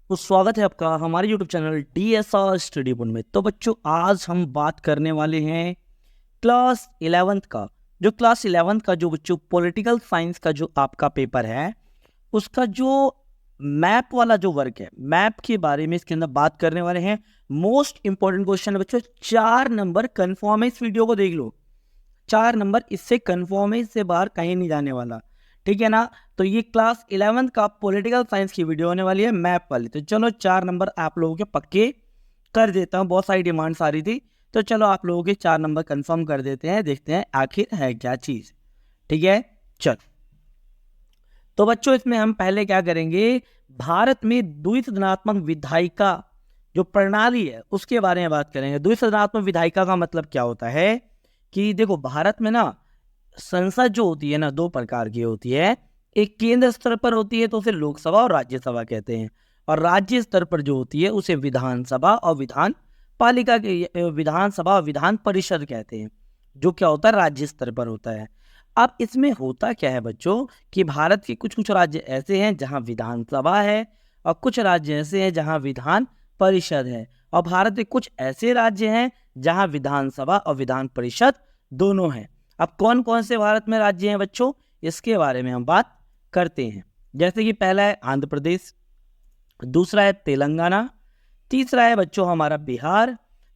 तो स्वागत है आपका हमारे YouTube चैनल DSR स्टडी बुन में। तो बच्चों, आज हम बात करने वाले हैं क्लास 11th का। जो क्लास 11th का जो बच्चों पॉलिटिकल साइंस का जो आपका पेपर है, उसका जो मैप वाला जो वर्क है, मैप के बारे में इसके अंदर बात करने वाले हैं। मोस्ट इंपॉर्टेंट क्वेश्चन है बच्चों, 4 नंबर कन्फर्म है। इस वीडियो को देख लो, 4 नंबर इससे कन्फर्म है, इससे बाहर कहीं नहीं जाने वाला, ठीक है ना। तो ये क्लास 11th का पॉलिटिकल साइंस की वीडियो होने वाली है, मैप वाली। तो चलो 4 नंबर आप लोगों के पक्के कर देता हूँ। बहुत सारी डिमांड्स आ रही थी, तो चलो आप लोगों के 4 नंबर कंफर्म कर देते हैं, देखते हैं आखिर है क्या चीज़। ठीक है, चल। तो बच्चों, इसमें हम पहले क्या करेंगे, भारत में द्विसदनात्मक विधायिका जो प्रणाली है उसके बारे में बात करेंगे। द्विसदनात्मक विधायिका का मतलब क्या होता है कि देखो, भारत में ना संसद जो होती है ना, 2 प्रकार की होती है। एक केंद्र स्तर पर होती है तो उसे लोकसभा और राज्यसभा कहते हैं, और राज्य स्तर पर जो होती है उसे विधानसभा और विधान पालिका के विधानसभा और विधान परिषद कहते हैं, जो क्या होता है राज्य स्तर पर होता है। अब इसमें होता क्या है बच्चों कि भारत के कुछ कुछ राज्य ऐसे हैं जहां विधानसभा है, और कुछ राज्य ऐसे हैं जहां विधान परिषद है, और भारत के कुछ ऐसे राज्य हैं जहां विधानसभा और विधान परिषद दोनों हैं। अब कौन कौन से भारत में राज्य हैं बच्चों, इसके बारे में हम बात करते हैं। जैसे कि पहला है आंध्र प्रदेश, दूसरा है तेलंगाना, तीसरा है बच्चों हमारा बिहार,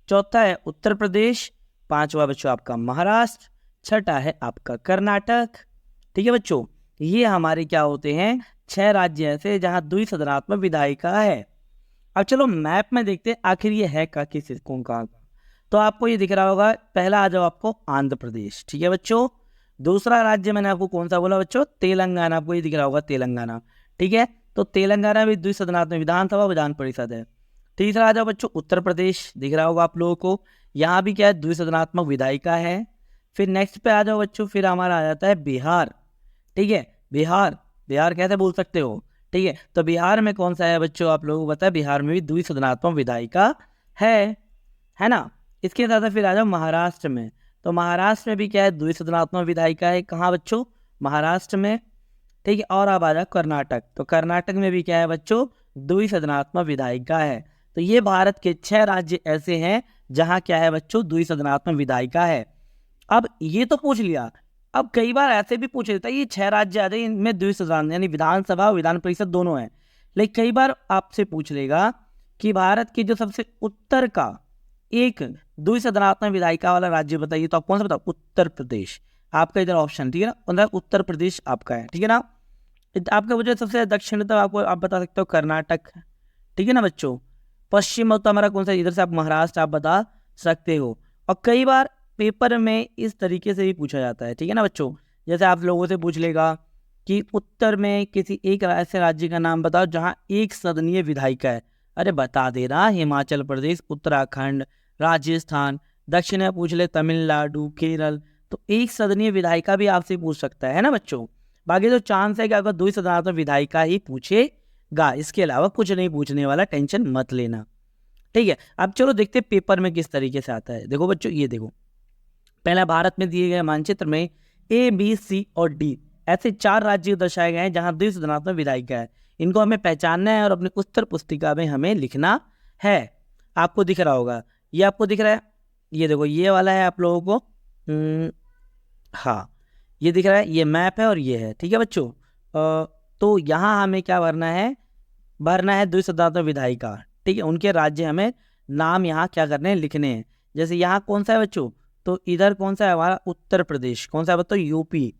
चौथा है उत्तर प्रदेश, पांचवा बच्चों आपका महाराष्ट्र, छठा है आपका कर्नाटक। ठीक है बच्चों, ये हमारे क्या होते हैं, 6 राज्य ऐसे जहां द्विसदनात्मक विधायिका है। अब चलो मैप में देखते हैं आखिर ये है का किस कौन कहाँ का। तो आपको ये दिख रहा होगा, पहला आ जाओ आपको आंध्र प्रदेश, ठीक है बच्चों। दूसरा राज्य मैंने आपको कौन सा बोला बच्चों, तेलंगाना, आपको ये दिख रहा होगा तेलंगाना, ठीक है। तो तेलंगाना भी द्विसदनात्मक विधानसभा विधान परिषद है। तीसरा आ जाओ बच्चों उत्तर प्रदेश, दिख रहा होगा आप लोगों को, यहाँ भी क्या है, द्विसदनात्मक विधायिका है। फिर नेक्स्ट पे आ जाओ बच्चों, फिर हमारा आ जाता है बिहार, ठीक है। बिहार, बिहार कैसे बोल सकते हो, ठीक है। तो बिहार में कौन सा है बच्चों, आप लोगों को पता है, बिहार में भी द्विसदनात्मक विधायिका है ना। इसके साथ फिर आ जाओ महाराष्ट्र में। तो महाराष्ट्र में भी क्या है, द्विसदनात्मक विधायिका है, कहाँ बच्चों, महाराष्ट्र में, ठीक है। और अब आ जाओ कर्नाटक, तो कर्नाटक में भी क्या है बच्चों, द्विसदनात्मक विधायिका है। तो ये भारत के 6 राज्य ऐसे हैं जहां क्या है बच्चों, द्विसदनात्मक विधायिका है। अब ये तो पूछ लिया, अब कई बार ऐसे भी पूछ लेता है ये 6 राज्य आ जाए, इनमें द्विसदन यानी विधानसभा और विधान परिषद दोनों हैं। लेकिन कई बार आपसे पूछ लेगा कि भारत के जो सबसे उत्तर का एक द्विसदनात्मक विधायिका वाला राज्य बताइए, तो आप कौन सा बताओ, उत्तर प्रदेश। आपका इधर ऑप्शन, ठीक है ना, मतलब उत्तर प्रदेश आपका है, ठीक है ना। आपका वजह सबसे दक्षिण तक आपको आप बता सकते हो कर्नाटक, ठीक है ना बच्चों। पश्चिम तो हमारा कौन सा, इधर से आप महाराष्ट्र आप बता सकते हो। और कई बार पेपर में इस तरीके से भी पूछा जाता है, ठीक है ना बच्चों। जैसे आप लोगों से पूछ लेगा कि उत्तर में किसी एक ऐसे राज्य का नाम बताओ जहां एक सदनीय विधायिका है। अरे बता दे रहा, हिमाचल प्रदेश, उत्तराखंड, राजस्थान, दक्षिण में पूछ ले तमिलनाडु, केरल। तो एक सदनीय विधायिका भी आपसे पूछ सकता है ना बच्चों। बाकी तो चांस है कि अगर द्विसदनात्मक विधायिका ही पूछेगा, इसके अलावा कुछ नहीं पूछने वाला, टेंशन मत लेना, ठीक है। अब चलो देखते पेपर में किस तरीके से आता है। देखो बच्चों, ये देखो, पहला भारत में दिए गए मानचित्र में ए, बी, सी और डी ऐसे 4 राज्य दर्शाए गए हैं जहां द्विसदनात्मक विधायिका है। इनको हमें पहचानना है और अपनी उत्तर पुस्तिका में हमें लिखना है। आपको दिख रहा होगा, ये आपको दिख रहा है, ये देखो ये वाला है आप लोगों को, हाँ ये दिख रहा है, ये मैप है और ये है, ठीक है बच्चों। तो यहाँ हमें क्या भरना है द्विसदनात्मक विधायिका, ठीक है। उनके राज्य हमें नाम यहाँ क्या करने हैं, लिखने हैं। जैसे यहाँ कौन सा है बच्चों, तो इधर कौन सा है हमारा उत्तर प्रदेश, कौन सा है बच्चों यूपी,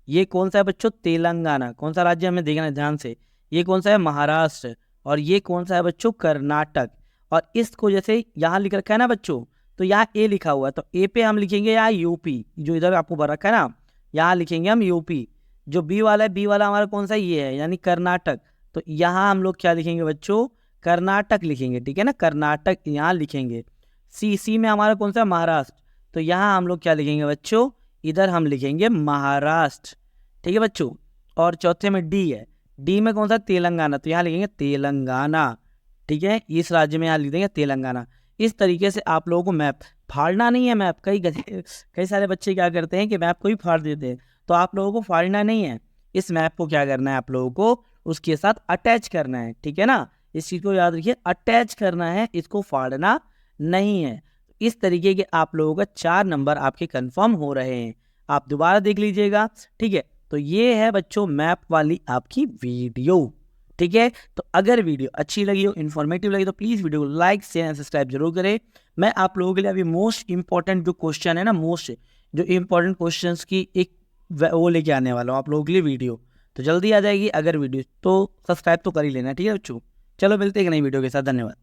ये कौन सा है बच्चों तेलंगाना, कौन सा राज्य हमें देखना है ध्यान से, ये कौन सा है महाराष्ट्र, और ये कौन सा है बच्चों कर्नाटक। और इसको जैसे यहाँ लिख रखा है ना बच्चों, तो यहाँ ए लिखा हुआ है, तो ए पे हम लिखेंगे यहाँ यूपी, जो इधर आपको भर रखा है ना, यहाँ लिखेंगे हम यूपी। जो बी वाला है, बी वाला हमारा कौन सा, ये है यानी कर्नाटक, तो यहाँ हम लोग क्या लिखेंगे बच्चों, कर्नाटक लिखेंगे, ठीक है ना, कर्नाटक यहाँ लिखेंगे। सी में हमारा कौन सा महाराष्ट्र, तो यहाँ हम लोग क्या लिखेंगे बच्चों, इधर हम लिखेंगे महाराष्ट्र, ठीक है बच्चों। और चौथे में डी है, डी में कौन सा तेलंगाना, तो यहाँ लिखेंगे तेलंगाना, ठीक है। इस राज्य में यहाँ लिख देंगे तेलंगाना। इस तरीके से आप लोगों को मैप फाड़ना नहीं है। मैप कई सारे बच्चे क्या करते हैं कि मैप को ही फाड़ देते हैं, तो आप लोगों को फाड़ना नहीं है। इस मैप को क्या करना है, आप लोगों को उसके साथ अटैच करना है, ठीक है ना। इस चीज़ को याद रखिए, अटैच करना है, इसको फाड़ना नहीं है। इस तरीके के आप लोगों का 4 नंबर आपके कंफर्म हो रहे हैं। आप दोबारा देख लीजिएगा, ठीक है। तो ये है बच्चों मैप वाली आपकी वीडियो, ठीक है। तो अगर वीडियो अच्छी लगी हो, इन्फॉर्मेटिव लगी, तो प्लीज़ वीडियो को लाइक शेयर एंड सब्सक्राइब जरूर करें। मैं आप लोगों के लिए अभी मोस्ट इंपॉर्टेंट जो क्वेश्चन है ना, मोस्ट जो इंपॉर्टेंट क्वेश्चंस की एक वो लेके आने वाला हूँ आप लोगों के लिए वीडियो, तो जल्दी आ जाएगी। अगर वीडियो तो सब्सक्राइब तो कर ही लेना, ठीक है बच्चों। चलो मिलते हैं एक नई वीडियो के साथ, धन्यवाद।